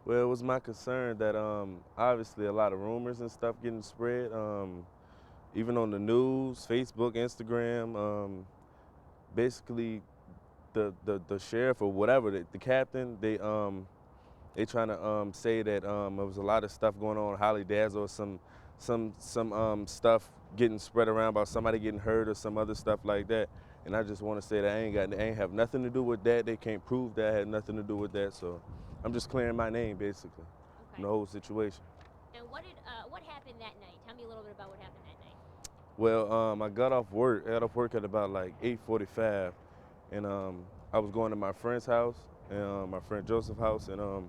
Well, it was my concern that obviously a lot of rumors and stuff getting spread, even on the news, Facebook, Instagram. Basically, the sheriff or whatever, the captain, they trying to say that there was a lot of stuff going on, Hollydazzle, or some stuff getting spread around about somebody getting hurt or some other stuff like that. And I just want to say that I ain't have nothing to do with that. They can't prove that I had nothing to do with that. So I'm just clearing my name basically, in Okay. the whole situation. And what happened that night? Tell me a little bit about what happened that night. Well, I got off work. I got off work at about like 8:45, and I was going to my friend's house, and my friend Joseph's house, and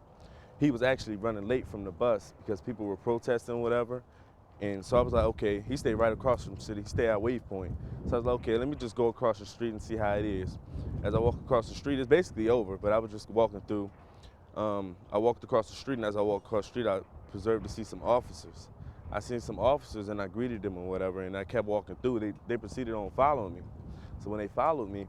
he was actually running late from the bus because people were protesting, whatever. And so I was like, okay, he stayed right across from the city. He stayed at Wave Point. So I was like, okay, let me just go across the street and see how it is. As I walk across the street, it's basically over, but I was just walking through. I walked across the street, and as I walked across the street, I preserved to see some officers. I seen some officers, and I greeted them or whatever, and I kept walking through. They proceeded on following me. So when they followed me,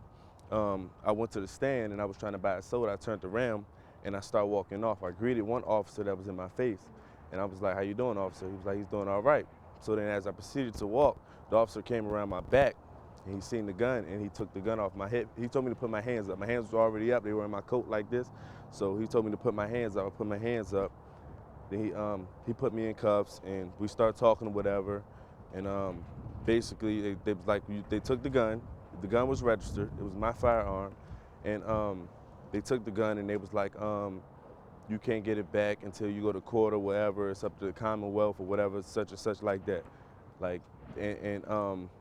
I went to the stand, and I was trying to buy a soda. I turned around, and I started walking off. I greeted one officer that was in my face, and I was like, "How you doing, officer?" He was like, "He's doing all right." So then as I proceeded to walk, the officer came around my back, and he seen the gun, and he took the gun off my hip. He told me to put my hands up. My hands were already up. They were in my coat like this. So he told me to put my hands up. I put my hands up. Then he put me in cuffs, and we started talking or whatever. And basically, they was like, they took the gun. The gun was registered. It was my firearm. And they took the gun, and they was like, you can't get it back until you go to court or whatever. It's up to the Commonwealth or whatever, such and such like that. Like, and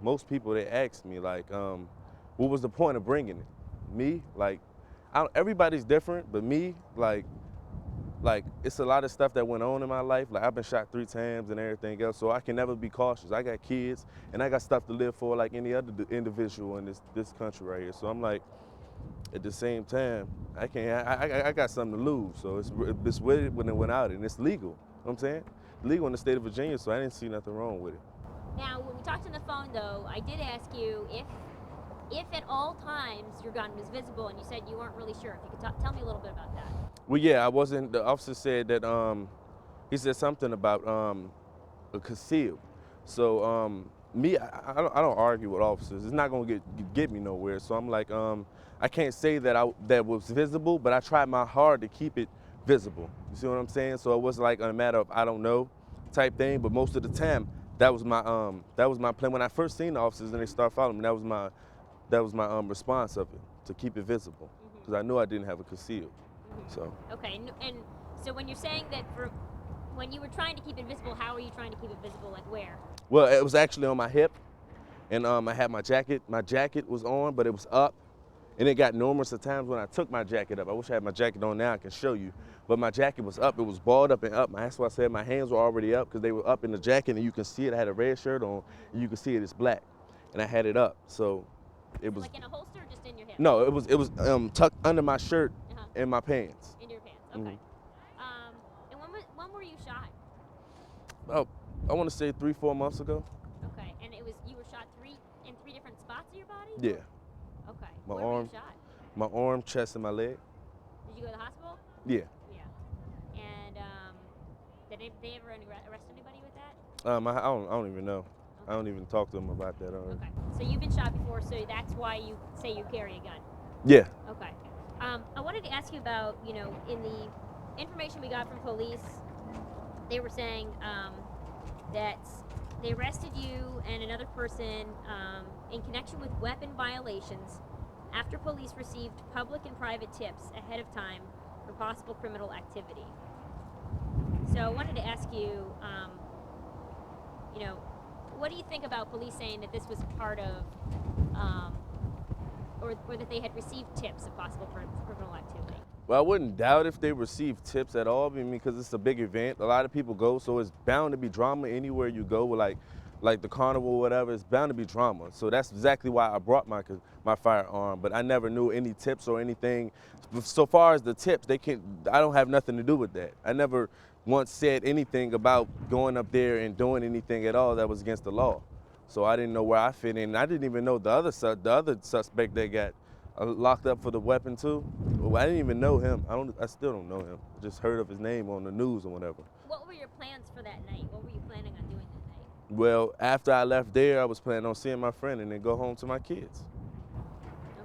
most people, they ask me, like, what was the point of bringing it? Me, like, everybody's different, but me, like it's a lot of stuff that went on in my life. Like I've been shot 3 times and everything else, so I can never be cautious. I got kids and I got stuff to live for like any other individual in this country right here. So I'm like, at the same time, I can't. I got something to lose. So it's with it when it went out, and it's legal. You know what I'm saying? Legal in the state of Virginia, so I didn't see nothing wrong with it. Now, when we talked on the phone, though, I did ask you if at all times your gun was visible, and you said you weren't really sure. If you could tell me a little bit about that. Well, yeah, I wasn't. The officer said that he said something about a concealed. So me, I don't argue with officers. It's not gonna get me nowhere. So I'm like, I can't say that that was visible, but I tried my hard to keep it visible. You see what I'm saying? So it wasn't like a matter of I don't know type thing. But most of the time, that was my plan. When I first seen the officers and they started following me, that was my response of it, to keep it visible, because I knew I didn't have a concealed. So. Okay, and so when you're saying that when you were trying to keep it visible, how were you trying to keep it visible? Like where? Well, it was actually on my hip, and I had my jacket. My jacket was on, but it was up, and it got numerous of times when I took my jacket up. I wish I had my jacket on now. I can show you, but my jacket was up. It was balled up and up. That's why I said my hands were already up because they were up in the jacket, and you can see it. I had a red shirt on, and you can see it's black, and I had it up. So it was Like in a holster, or just in your hip? no, it was tucked under my shirt Uh-huh. and my pants. In your pants. Okay. And when were you shot? About, I want to say 3-4 months ago. Okay, and you were shot in three different spots of your body? Yeah, Okay. my Where were arm, you shot? my arm, chest, and my leg. Did you go to the hospital? Yeah. Yeah. And did they ever arrest anybody with that? I don't even know. I don't even talk to them about that. Okay. So you've been shot before, so that's why you say you carry a gun. Yeah. Okay. I wanted to ask you about, in the information we got from police, they were saying that they arrested you and another person in connection with weapon violations after police received public and private tips ahead of time for possible criminal activity. So I wanted to ask you, what do you think about police saying that this was part of, or that they had received tips of possible criminal activity? Well, I wouldn't doubt if they receive tips at all, because it's a big event. A lot of people go, so it's bound to be drama anywhere you go. Like the carnival or whatever, it's bound to be drama. So that's exactly why I brought my firearm. But I never knew any tips or anything. So far as the tips, I don't have nothing to do with that. I never once said anything about going up there and doing anything at all that was against the law. So I didn't know where I fit in. I didn't even know the other suspect that got locked up for the weapon too. Well, I didn't even know him. I still don't know him. Just heard of his name on the news or whatever. What were your plans for that night? What were you planning on doing that night? Well, after I left there, I was planning on seeing my friend and then go home to my kids.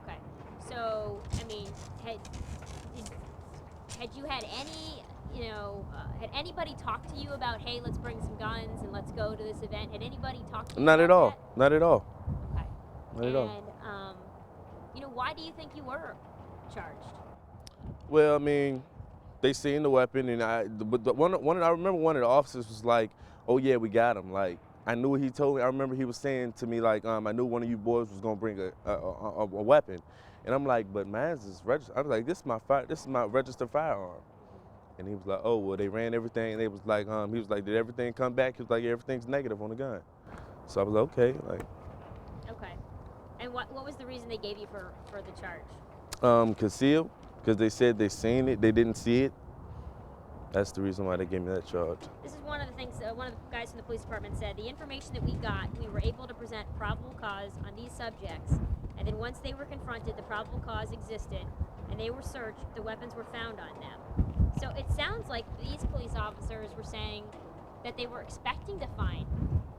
Okay. So, I mean, had you had any, had anybody talked to you about, hey, let's bring some guns and let's go to this event? Had anybody talked to you Not about at all. that? Not at all. Okay. Not at all. And, why do you think you were charged? Well, I mean, they seen the weapon, and I remember one of the officers was like, "Oh yeah, we got him." Like I knew he told me. I remember he was saying to me like, "I knew one of you boys was gonna bring a weapon," and I'm like, "But mine's is registered." I was like, "This is my registered firearm," and he was like, "Oh well, they ran everything." And they was like, he was like, "Did everything come back?" He was like, yeah, "Everything's negative on the gun." So I was like, "Okay." Like, Okay. And what was the reason they gave you for the charge? Concealed, because they said they seen it, they didn't see it. That's the reason why they gave me that charge. This is one of the things, one of the guys from the police department said, the information that we got, we were able to present probable cause on these subjects, and then once they were confronted, the probable cause existed, and they were searched, the weapons were found on them. So it sounds like these police officers were saying that they were expecting to find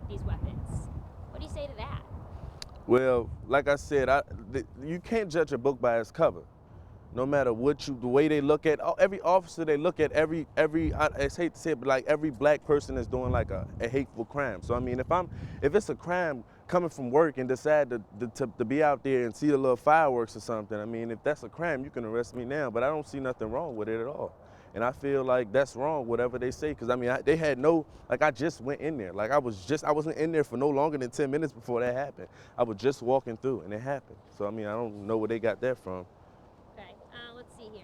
these weapons. What do you say to that? Well, like I said, you can't judge a book by its cover. No matter the way they look at every officer, they look at every. I hate to say it, but like every black person that's doing like a hateful crime. So I mean, if it's a crime coming from work and decide to be out there and see the little fireworks or something, I mean, if that's a crime, you can arrest me now. But I don't see nothing wrong with it at all. And I feel like that's wrong, whatever they say, because I mean, they had I just went in there. Like I wasn't in there for no longer than 10 minutes before that happened. I was just walking through and it happened. So I mean, I don't know where they got that from.